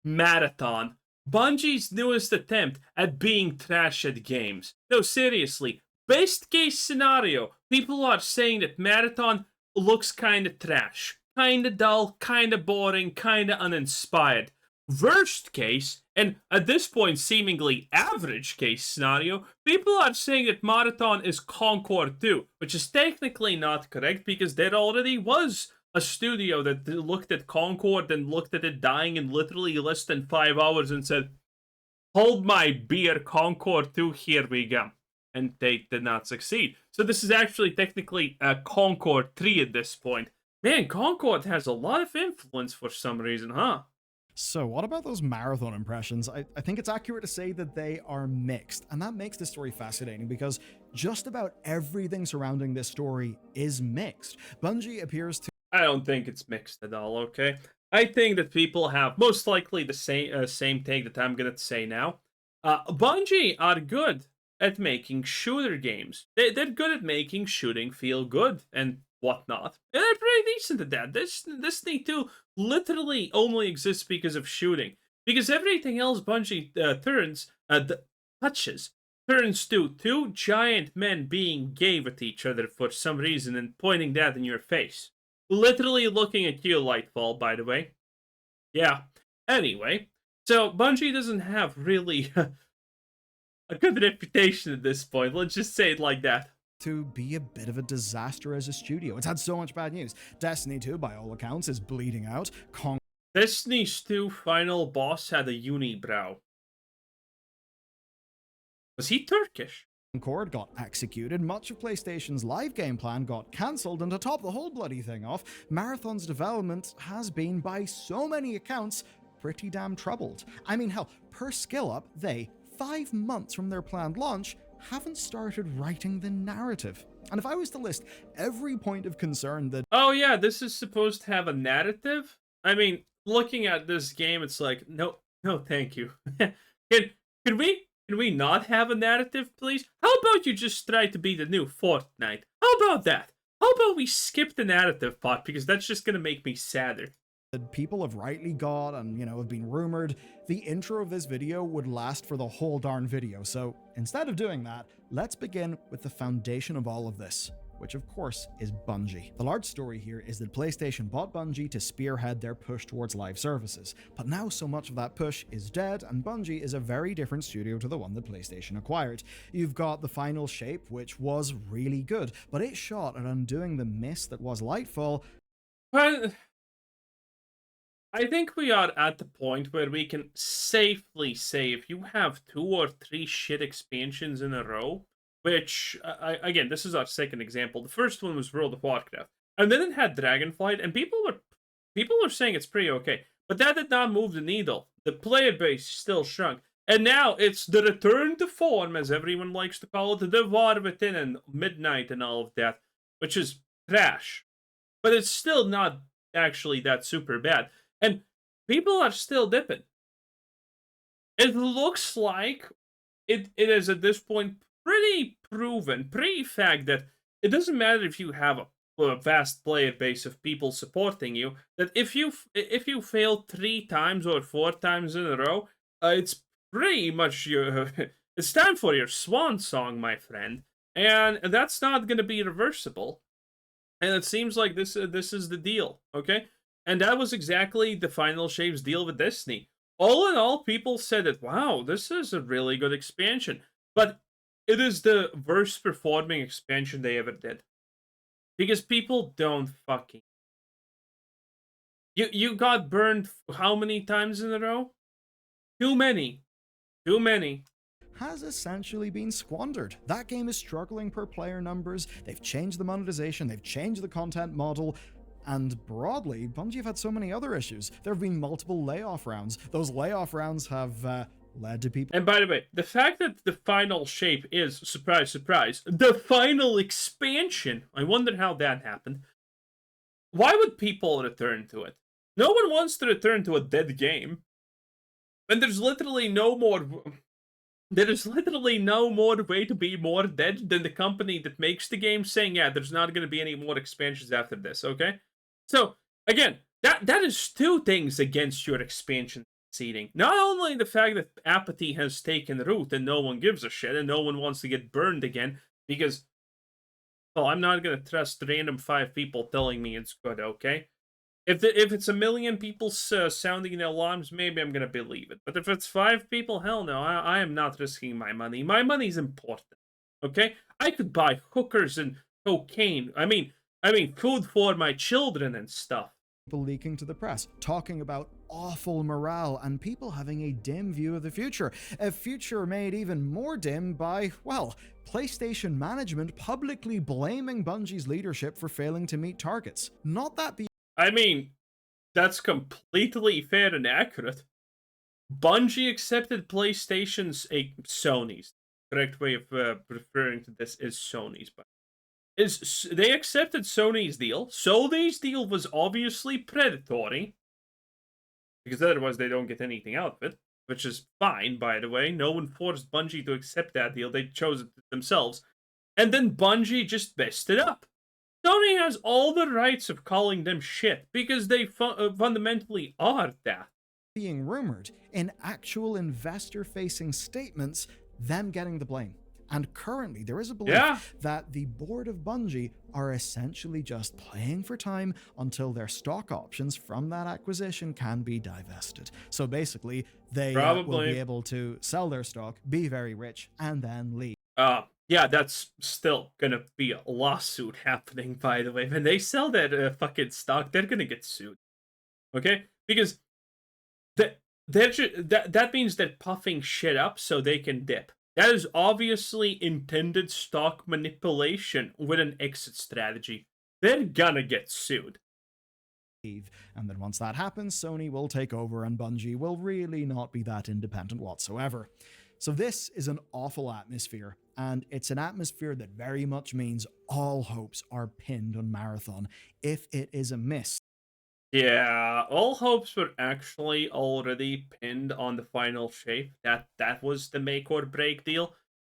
Marathon. Bungie's newest attempt at being trash at games. No, seriously. Best case scenario, people are saying that Marathon looks kinda trash. Kinda dull, kinda boring, kinda uninspired. Worst case, and at this point seemingly average case scenario, people are saying that Marathon is Concord 2, which is technically not correct because there already was a studio that looked at Concord and looked at it dying in literally less than 5 hours and said, hold my beer, Concord 2, here we go. And they did not succeed. So this is actually technically a Concord 3 at this point. Man, Concord has a lot of influence for some reason, huh? So, what about those marathon impressions? I think it's accurate to say that they are mixed, and that makes this story fascinating because just about everything surrounding this story is mixed. Bungie appears to I don't think it's mixed at all, okay? I think that people have most likely the same take that I'm gonna say now. Bungie are good at making shooter games. They're good at making shooting feel good and whatnot. And they're pretty decent at that. This thing too literally only exists because of shooting. Because everything else Bungie touches turns to two giant men being gay with each other for some reason and pointing that in your face. Literally looking at you, Lightfall, by the way. Yeah. Anyway, so Bungie doesn't have really a good reputation at this point. Let's just say it like that. be a bit of a disaster as a studio. It's had so much bad news. Destiny 2, by all accounts, is bleeding out. Destiny's 2 final boss had a unibrow. Was he Turkish? Concord got executed, much of PlayStation's live game plan got cancelled, and to top the whole bloody thing off, Marathon's development has been, by so many accounts, pretty damn troubled. I mean, hell, per Skill Up, they, 5 months from their planned launch, haven't started writing the narrative. And if I was to list every point of concern that Oh yeah, this is supposed to have a narrative? I mean, looking at this game, it's like, no, no, thank you. Can we not have a narrative, please? How about you just try to be the new Fortnite? How about that? How about we skip the narrative part, because that's just gonna make me sadder. people have rightly got and, have been rumored, the intro of this video would last for the whole darn video. So instead of doing that, let's begin with the foundation of all of this, which of course is Bungie. The large story here is that PlayStation bought Bungie to spearhead their push towards live services, but now so much of that push is dead, and Bungie is a very different studio to the one that PlayStation acquired. You've got The Final Shape, which was really good, but it shot at undoing the mist that was Lightfall. Well, I think we are at the point where we can safely say if you have 2 or 3 shit expansions in a row, which, again, this is our second example. The first one was World of Warcraft, and then it had Dragonflight, and people were saying it's pretty okay, but that did not move the needle. The player base still shrunk, and now it's the return to form, as everyone likes to call it, the War Within and Midnight and all of that, which is trash, but it's still not actually that super bad. And people are still dipping. It looks like it is at this point pretty proven, pretty fact that it doesn't matter if you have a vast player base of people supporting you, that if you fail 3 times or 4 times in a row, it's pretty much your it's time for your swan song, my friend. And that's not going to be reversible. And it seems like this is the deal, okay? And that was exactly the Final Shape's deal with Destiny. All in all, people said that, wow, this is a really good expansion. But it is the worst performing expansion they ever did. Because people don't fucking... You got burned how many times in a row? Too many. Too many. Has essentially been squandered. That game is struggling per player numbers, they've changed the monetization, they've changed the content model, and broadly, Bungie have had so many other issues. There have been multiple layoff rounds. Those layoff rounds have led to people... And by the way, the fact that the Final Shape is, surprise, surprise, the final expansion, I wonder how that happened. Why would people return to it? No one wants to return to a dead game. And there's literally no more... There is literally no more way to be more dead than the company that makes the game saying, yeah, there's not going to be any more expansions after this, okay? So, again, that is 2 things against your expansion. succeeding. Not only the fact that apathy has taken root and no one gives a shit and no one wants to get burned again because, well, I'm not gonna trust random 5 people telling me it's good, okay? If it's a million people sounding the alarms, maybe I'm gonna believe it. But if it's 5 people, hell no, I am not risking my money. My money's important, okay? I could buy hookers and cocaine. I mean, food for my children and stuff. People leaking to the press, talking about awful morale and people having a dim view of the future. A future made even more dim by, well, PlayStation management publicly blaming Bungie's leadership for failing to meet targets. Not that I mean, that's completely fair and accurate. Bungie accepted PlayStation's Sony's. Correct way of referring to this is Sony's, but they accepted Sony's deal. Sony's deal was obviously predatory because otherwise they don't get anything out of it, which is fine, by the way. No one forced Bungie to accept that deal. They chose it themselves. And then Bungie just messed it up. Sony has all the rights of calling them shit because they fundamentally are that. being rumored in actual investor-facing statements, them getting the blame. And currently, there is a belief that the board of Bungie are essentially just playing for time until their stock options from that acquisition can be divested. So basically, they will be able to sell their stock, be very rich, and then leave. Yeah, that's still gonna be a lawsuit happening, by the way. When they sell that fucking stock, they're gonna get sued. Okay? Because that means they're puffing shit up so they can dip. That is obviously intended stock manipulation with an exit strategy. They're gonna get sued. And then once that happens, Sony will take over and Bungie will really not be that independent whatsoever. So this is an awful atmosphere, and it's an atmosphere that very much means all hopes are pinned on Marathon. If it is a miss, yeah, all hopes were actually already pinned on the final shape. That was the make or break deal,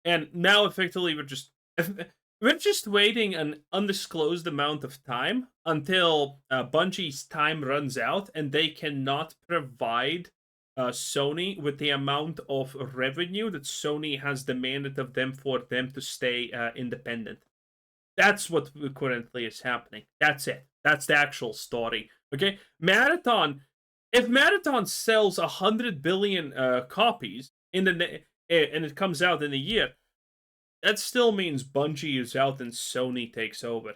and now effectively we're just waiting an undisclosed amount of time until Bungie's time runs out and they cannot provide Sony with the amount of revenue that Sony has demanded of them for them to stay independent. That's what currently is happening. That's it. That's the actual story. Okay, Marathon. If Marathon sells 100 billion copies in and it comes out in a year, that still means Bungie is out and Sony takes over.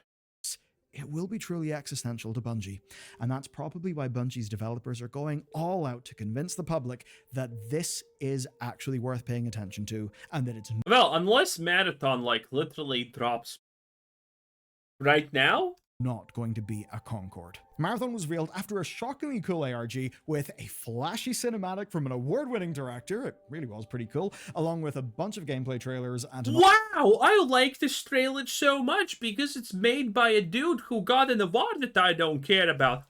It will be truly existential to Bungie, and that's probably why Bungie's developers are going all out to convince the public that this is actually worth paying attention to, and that it's well, unless Marathon literally drops right now, not going to be a Concord. Marathon was revealed after a shockingly cool ARG with a flashy cinematic from an award-winning director. It really was pretty cool, along with a bunch of gameplay trailers and wow, I like this trailer so much because it's made by a dude who got an award that I don't care about.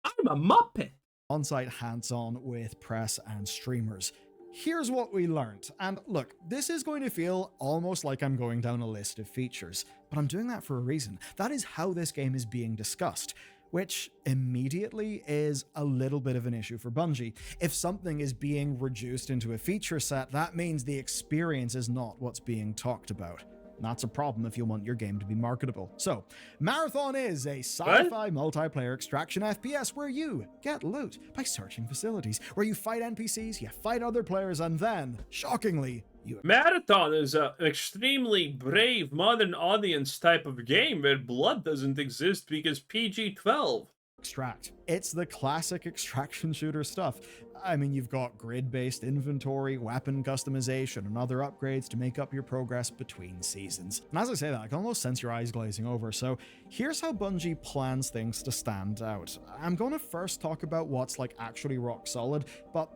I'm a Muppet. On-site hands-on with press and streamers. Here's what we learned, and look, this is going to feel almost like I'm going down a list of features, but I'm doing that for a reason. That is how this game is being discussed, which immediately is a little bit of an issue for Bungie. If something is being reduced into a feature set, that means the experience is not what's being talked about. That's a problem if you want your game to be marketable. So, Marathon is a sci-fi multiplayer extraction FPS where you get loot by searching facilities, where you fight NPCs, you fight other players, and then, shockingly, Marathon is an extremely brave modern audience type of game where blood doesn't exist because PG-12. Extract. It's the classic extraction shooter stuff. I mean, you've got grid-based inventory, weapon customization, and other upgrades to make up your progress between seasons. And as I say that, I can almost sense your eyes glazing over, so here's how Bungie plans things to stand out. I'm going to first talk about what's actually rock solid, but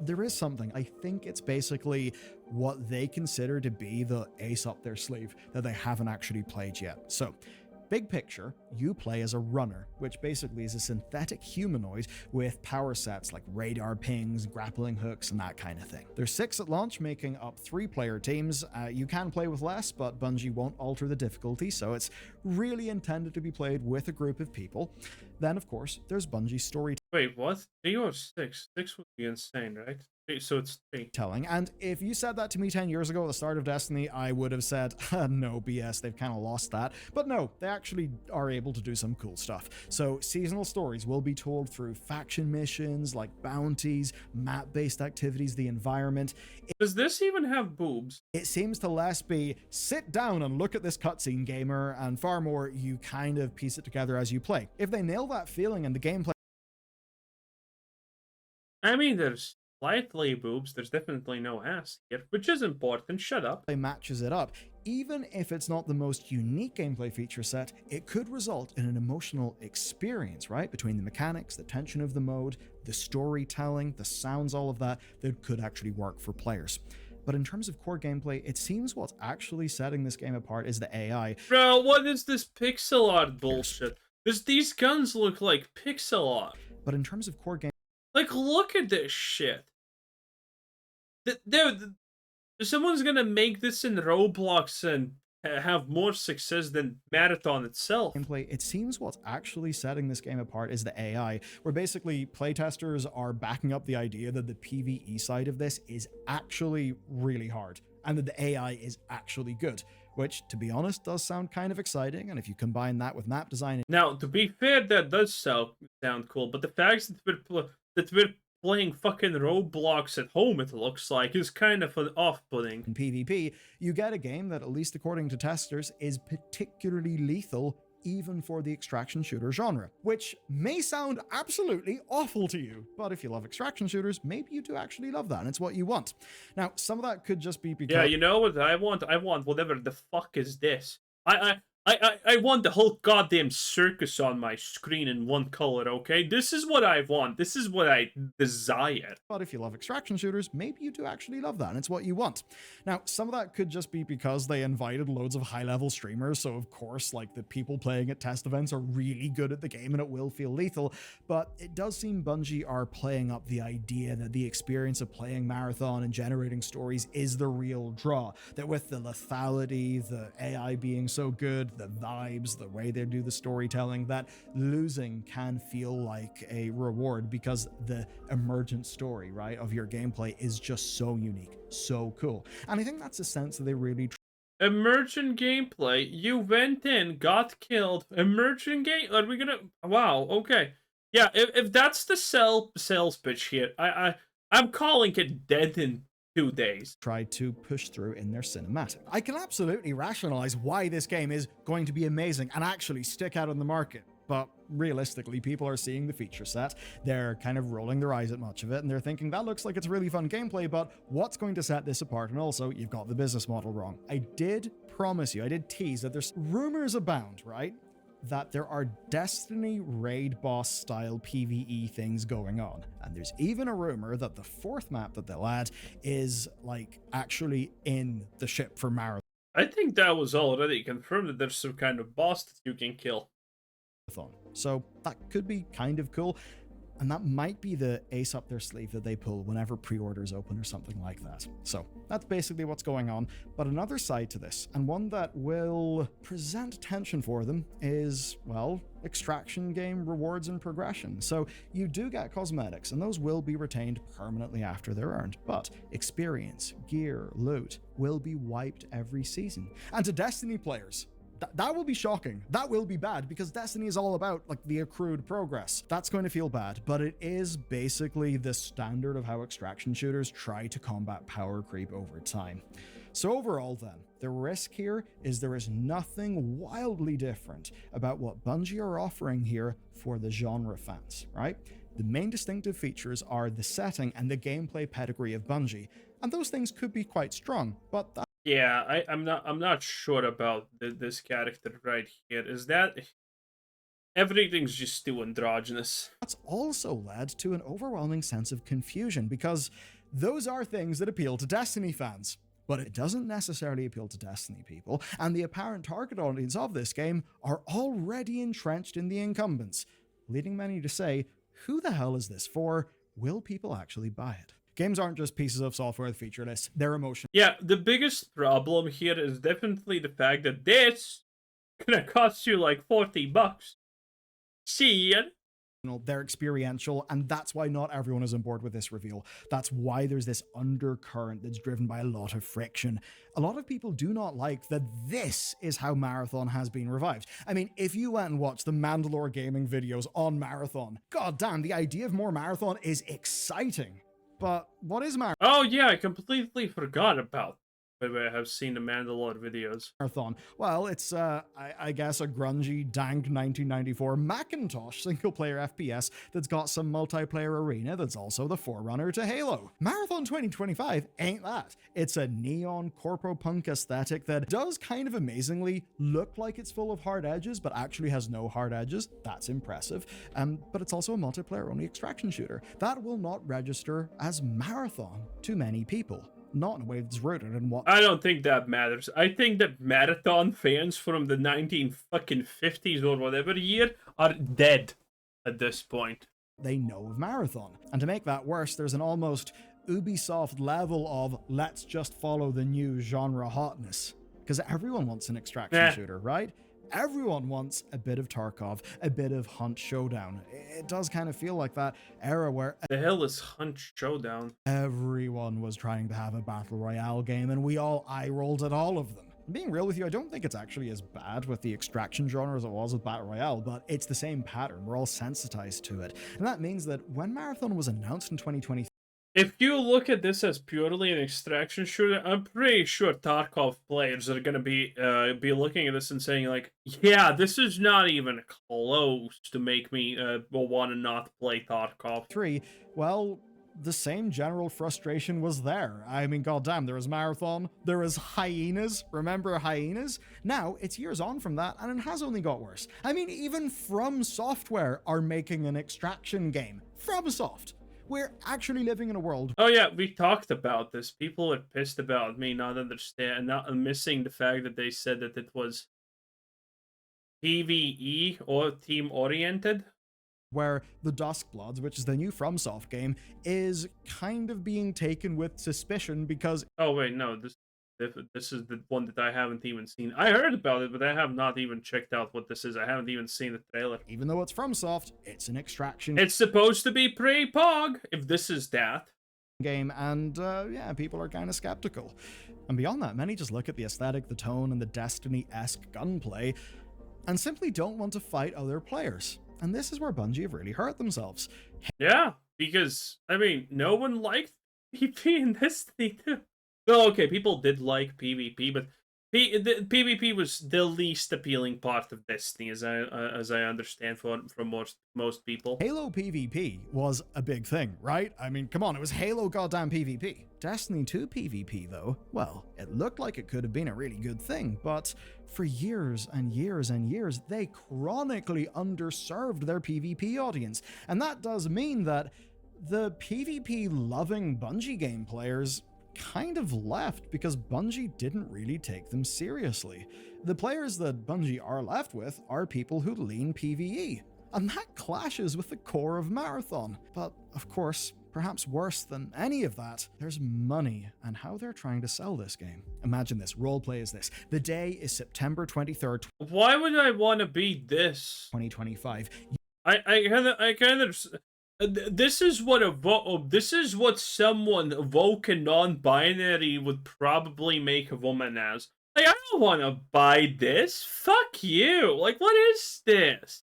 there is something. I think it's basically what they consider to be the ace up their sleeve that they haven't actually played yet. So, big picture, you play as a runner, which basically is a synthetic humanoid with power sets like radar pings, grappling hooks, and that kind of thing. There's 6 at launch, making up 3-player teams. You can play with less, but Bungie won't alter the difficulty, so it's really intended to be played with a group of people. Then, of course, there's Bungie's storytelling. Wait, what? 3 or 6? 6 would be insane, right? So it's 3. And if you said that to me 10 years ago at the start of Destiny, I would have said, no, BS, they've kind of lost that. But no, they actually are able to do some cool stuff. So seasonal stories will be told through faction missions, like bounties, map-based activities, the environment. Does this even have boobs? It seems to less be, sit down and look at this cutscene, gamer, and far more, you kind of piece it together as you play. If they nail that feeling and the gameplay... I mean, there's slightly boobs, there's definitely no ass here, which is important, shut up. matches it up. Even if it's not the most unique gameplay feature set, it could result in an emotional experience, right? Between the mechanics, the tension of the mode, the storytelling, the sounds, all of that, that could actually work for players. But in terms of core gameplay, it seems what's actually setting this game apart is the AI. Bro, what is this pixel art bullshit? These guns look like pixel art. But in terms of core game... Like, look at this shit. Someone's gonna make this in Roblox and have more success than Marathon itself. gameplay, it seems what's actually setting this game apart is the AI, where basically playtesters are backing up the idea that the PvE side of this is actually really hard, and that the AI is actually good, which, to be honest, does sound kind of exciting, and if you combine that with map design... Now, to be fair, that does sound cool, but the fact that we're playing fucking Roblox at home, it looks like, is kind of an off-putting. In PvP, you get a game that, at least according to testers, is particularly lethal even for the extraction shooter genre, which may sound absolutely awful to you, but if you love extraction shooters, maybe you do actually love that, and it's what you want. Now, some of that could just be because... Yeah, you know what I want? I want whatever the fuck is this. I want the whole goddamn circus on my screen in one color, okay? This is what I want. This is what I desire. But if you love extraction shooters, maybe you do actually love that, and it's what you want. Now, some of that could just be because they invited loads of high-level streamers, so of course, like, the people playing at test events are really good at the game and it will feel lethal, but it does seem Bungie are playing up the idea that the experience of playing Marathon and generating stories is the real draw, that with the lethality, the AI being so good, the vibes, the way they do the storytelling, that losing can feel like a reward because the emergent story, right, of your gameplay is just so unique, so cool. And I think that's a sense that they really... Emergent gameplay? You went in, got killed. Emergent game? Are we gonna... Wow, okay. Yeah, if that's the sales pitch here, I'm calling it dead in 2 days. Tried to push through in their cinematic. I can absolutely rationalize why this game is going to be amazing and actually stick out on the market, but realistically, people are seeing the feature set, they're kind of rolling their eyes at much of it, and they're thinking, that looks like it's really fun gameplay, but what's going to set this apart? And also, you've got the business model wrong. I did promise you, I did tease that there's rumors abound, right? That there are Destiny raid boss style PvE things going on. And there's even a rumor that the 4th map that they'll add is, like, actually in the ship for Marathon. I think that was already confirmed that there's some kind of boss that you can kill. So that could be kind of cool. And that might be the ace up their sleeve that they pull whenever pre-orders open or something like that. So that's basically what's going on. But another side to this, and one that will present tension for them, is, well, extraction game rewards and progression. So you do get cosmetics, and those will be retained permanently after they're earned. But experience, gear, loot will be wiped every season. And to Destiny players, that will be shocking. That will be bad, because Destiny is all about, like, the accrued progress. That's going to feel bad, but it is basically the standard of how extraction shooters try to combat power creep over time. So overall then, the risk here is there is nothing wildly different about what Bungie are offering here for the genre fans, right? The main distinctive features are the setting and the gameplay pedigree of Bungie, and those things could be quite strong, but that... Yeah, I'm not sure about this character right here. Is that everything's just too androgynous? That's also led to an overwhelming sense of confusion, because those are things that appeal to Destiny fans, but it doesn't necessarily appeal to Destiny people, and the apparent target audience of this game are already entrenched in the incumbents, leading many to say, who the hell is this for? Will people actually buy it? Games aren't just pieces of software with feature lists, they're emotional. Yeah, the biggest problem here is definitely the fact that this gonna cost you like $40. See ya. They're experiential, and that's why not everyone is on board with this reveal. That's why there's this undercurrent that's driven by a lot of friction. A lot of people do not like that this is how Marathon has been revived. I mean, if you went and watched the Mandalore gaming videos on Marathon, god damn, the idea of more Marathon is exciting. But what is Oh yeah, I completely forgot about. But I have seen the Mandalore videos. Marathon? Well, it's, I guess, a grungy, dank 1994 Macintosh single-player FPS that's got some multiplayer arena that's also the forerunner to Halo. Marathon 2025 ain't that. It's a neon corpo-punk aesthetic that does kind of amazingly look like it's full of hard edges, but actually has no hard edges. That's impressive. But it's also a multiplayer-only extraction shooter. That will not register as Marathon to many people. Not in a way that's rooted in what I don't think that matters. I think that Marathon fans from the 1950s or whatever year are dead at this point. they know of Marathon. And to make that worse, there's an almost Ubisoft level of let's just follow the new genre hotness. Because everyone wants an extraction shooter, right? Everyone wants a bit of Tarkov, a bit of Hunt Showdown. It does kind of feel like that era where The hell is Hunt Showdown? everyone was trying to have a battle royale game, and we all eye-rolled at all of them. Being real with you, I don't think it's actually as bad with the extraction genre as it was with battle royale, but it's the same pattern. We're all sensitized to it. And that means that when Marathon was announced in 2023, If you look at this as purely an extraction shooter, I'm pretty sure Tarkov players are gonna be looking at this and saying like, "Yeah, this is not even close to make me want to not play Tarkov." well, the same general frustration was there. I mean, goddamn, there was Marathon, there was Hyenas. Remember Hyenas? Now, it's years on from that, and it has only got worse. I mean, even From Software are making an extraction game. FromSoft. We're actually living in a world. Oh yeah, we talked about this. People are pissed about me not missing the fact that they said that it was PvE or team oriented. Where the Duskbloods, which is the new FromSoft game, is kind of being taken with suspicion because Oh wait, no, this is the one that I haven't even seen. I heard about it, but I have not even checked out what this is. I haven't even seen the trailer. even though it's FromSoft, it's an extraction It's supposed to be pretty pog, if this is that. game, and yeah, people are kind of skeptical. And beyond that, many just look at the aesthetic, the tone, and the Destiny-esque gunplay, and simply don't want to fight other players. And this is where Bungie have really hurt themselves. Yeah, because, I mean, no one liked PvP in Destiny 2. Well, okay, people did like PvP, but the PvP was the least appealing part of Destiny, as I understand from most people. Halo PvP was a big thing, right? I mean, come on, it was Halo goddamn PvP. Destiny 2 PvP, though, well, it looked like it could have been a really good thing, but for years and years and years, they chronically underserved their PvP audience. And that does mean that the PvP-loving Bungie game players kind of left because Bungie didn't really take them seriously. The players that Bungie are left with are people who lean PvE, and that clashes with the core of Marathon. But of course, perhaps worse than any of that, there's money and how they're trying to sell this game. Imagine this, roleplay is this. The day is September 23rd, Why would I want to be this? 2025. I kind of. This is what this is what someone woke and non-binary would probably make a woman as. Like, I don't want to buy this. Fuck you. Like, what is this?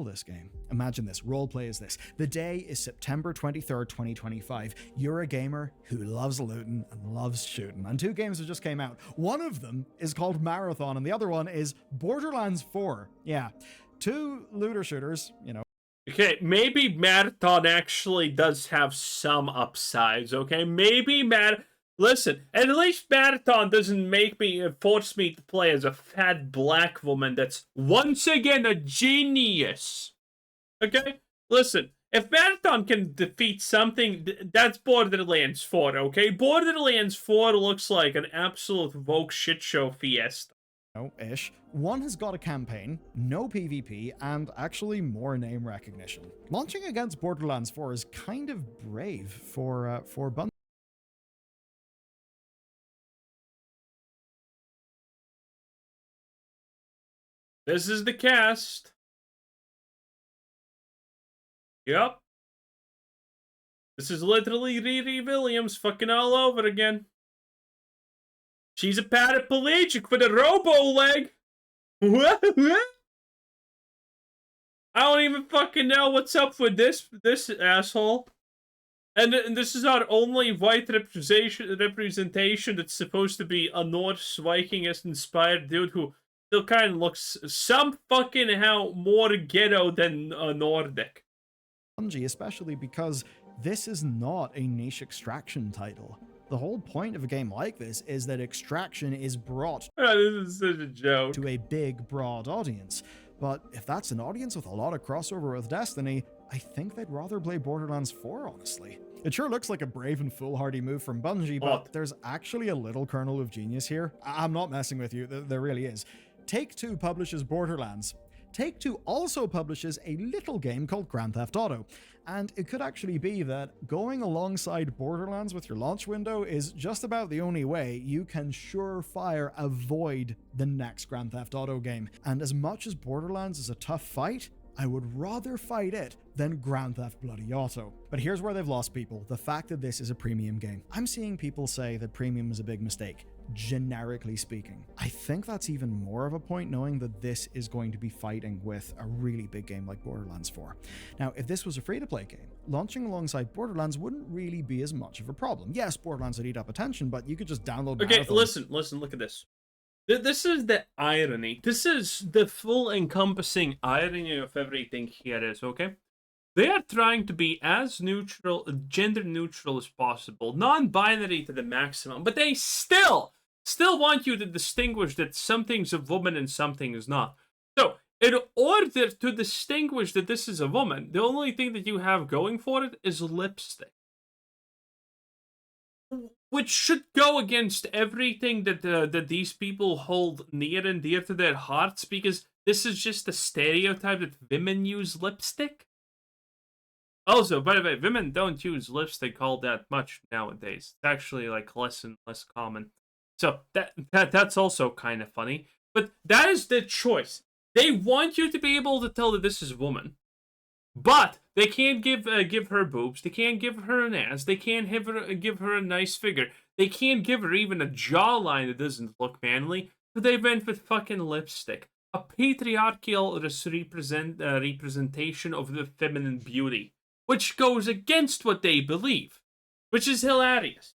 This game. Imagine this, roleplay is this. The day is September 23rd, 2025. You're a gamer who loves looting and loves shooting, and two games have just came out. One of them is called Marathon, and the other one is Borderlands 4. Yeah, two looter shooters, you know. Okay, maybe Marathon actually does have some upsides, okay? Maybe Listen, at least Marathon doesn't make me, force me to play as a fat black woman that's once again a genius. Okay? Listen, if Marathon can defeat something, that's Borderlands 4, okay? Borderlands 4 looks like an absolute woke shitshow fiesta. Ish. One has got a campaign, no PvP, and actually more name recognition. Launching against Borderlands 4 is kind of brave for Bungie. This is the cast. Yep. This is literally Riri Williams fucking all over again. She's a paraplegic with a robo leg. I don't even fucking know what's up with this asshole. And this is our only white representation that's supposed to be a Norse Vikingist-inspired dude who still kind of looks some fucking how more ghetto than Nordic. Bungie, especially because this is not a niche extraction title. The whole point of a game like this is that extraction is brought This is such a joke. to a big, broad audience. But if that's an audience with a lot of crossover with Destiny, I think they'd rather play Borderlands 4, honestly. It sure looks like a brave and foolhardy move from Bungie, but there's actually a little kernel of genius here. I'm not messing with you, there really is. Take-Two publishes Borderlands. Take-Two also publishes a little game called Grand Theft Auto, and it could actually be that going alongside Borderlands with your launch window is just about the only way you can surefire avoid the next Grand Theft Auto game. And as much as Borderlands is a tough fight, I would rather fight it than Grand Theft Bloody Auto. But here's where they've lost people, the fact that this is a premium game. I'm seeing people say that premium is a big mistake, generically speaking. I think that's even more of a point knowing that this is going to be fighting with a really big game like Borderlands 4. Now, if this was a free-to-play game, launching alongside Borderlands wouldn't really be as much of a problem. Yes, Borderlands would eat up attention, but you could just download Marathon. Listen, look at this. This is the irony. This is the full encompassing irony of everything here is, okay? They are trying to be as neutral, gender neutral as possible, non-binary to the maximum, but they still want you to distinguish that something's a woman and something is not. So, in order to distinguish that this is a woman, the only thing that you have going for it is lipstick. Which should go against everything that these people hold near and dear to their hearts, because this is just a stereotype that women use lipstick. Also, by the way, women don't use lipstick all that much nowadays. It's actually like less and less common. So that's also kind of funny. But that is the choice. They want you to be able to tell that this is a woman. But they can't give her boobs. They can't give her an ass. They can't give her a nice figure. They can't give her even a jawline that doesn't look manly. So they went with fucking lipstick. A patriarchal representation of the feminine beauty. Which goes against what they believe. Which is hilarious.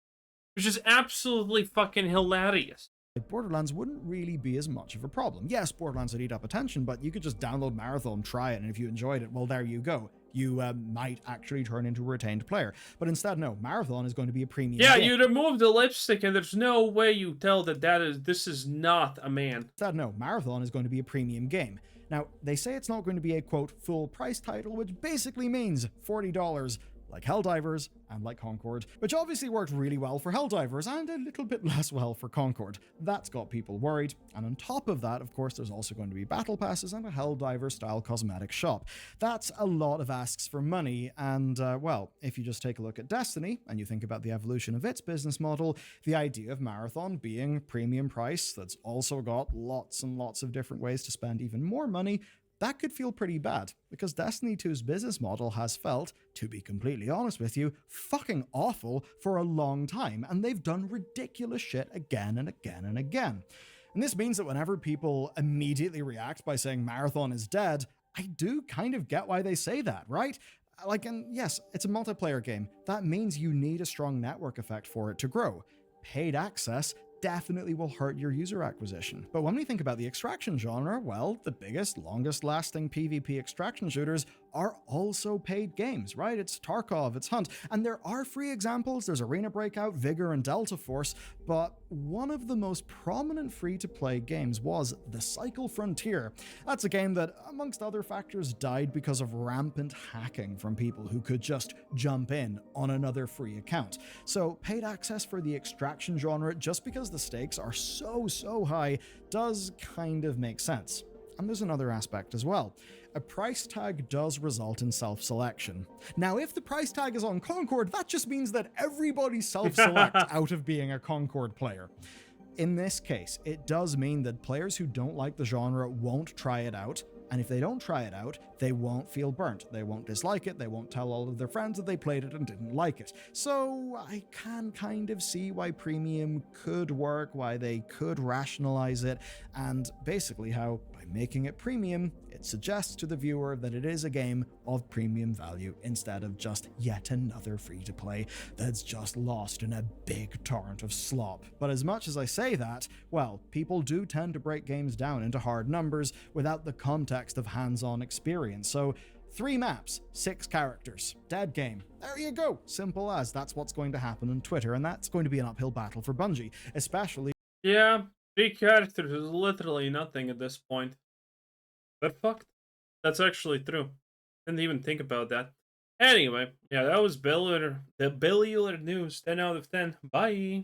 Which is absolutely fucking hilarious. Borderlands wouldn't really be as much of a problem. Yes, Borderlands would eat up attention, but you could just download Marathon, try it, and if you enjoyed it, well, there you go. You might actually turn into a retained player. But instead, no, Marathon is going to be a premium game. You remove the lipstick, and there's no way you tell that this is not a man. Instead, no, Marathon is going to be a premium game. Now, they say it's not going to be a, quote, full price title, which basically means $40, like Helldivers and like Concord, which obviously worked really well for Helldivers and a little bit less well for Concord. That's got people worried, and on top of that, of course, there's also going to be battle passes and a Helldiver-style cosmetic shop. That's a lot of asks for money, and, well, if you just take a look at Destiny, and you think about the evolution of its business model, the idea of Marathon being premium price that's also got lots and lots of different ways to spend even more money, that could feel pretty bad, because Destiny 2's business model has felt, to be completely honest with you, fucking awful for a long time, and they've done ridiculous shit again and again and again. And this means that whenever people immediately react by saying Marathon is dead, I do kind of get why they say that, right? Like, and yes, it's a multiplayer game. That means you need a strong network effect for it to grow. Paid access definitely will hurt your user acquisition. But when we think about the extraction genre, well, the biggest, longest lasting PvP extraction shooters are also paid games, right? It's Tarkov, it's Hunt, and there are free examples. There's Arena Breakout, Vigor, and Delta Force, but one of the most prominent free-to-play games was The Cycle Frontier. That's a game that, amongst other factors, died because of rampant hacking from people who could just jump in on another free account. So paid access for the extraction genre, just because the stakes are so high, does kind of make sense. And there's another aspect as well. A price tag does result in self-selection. Now, if the price tag is on Concord, that just means that everybody self-selects out of being a Concord player. In this case, it does mean that players who don't like the genre won't try it out, And if they don't try it out, they won't feel burnt. They won't dislike it. They won't tell all of their friends that they played it and didn't like it. So I can kind of see why premium could work, why they could rationalize it, and basically how by making it premium, it suggests to the viewer that it is a game of premium value instead of just yet another free-to-play that's just lost in a big torrent of slop. But as much as I say that, well, people do tend to break games down into hard numbers without the context of hands-on experience. So 3 maps, 6 characters, dead game. There you go. Simple as. That's what's going to happen on Twitter, and that's going to be an uphill battle for Bungie, especially... Yeah, 3 characters is literally nothing at this point. But fuck, that's actually true. Didn't even think about that. Anyway, yeah, that was the Billular news. 10 out of 10. Bye.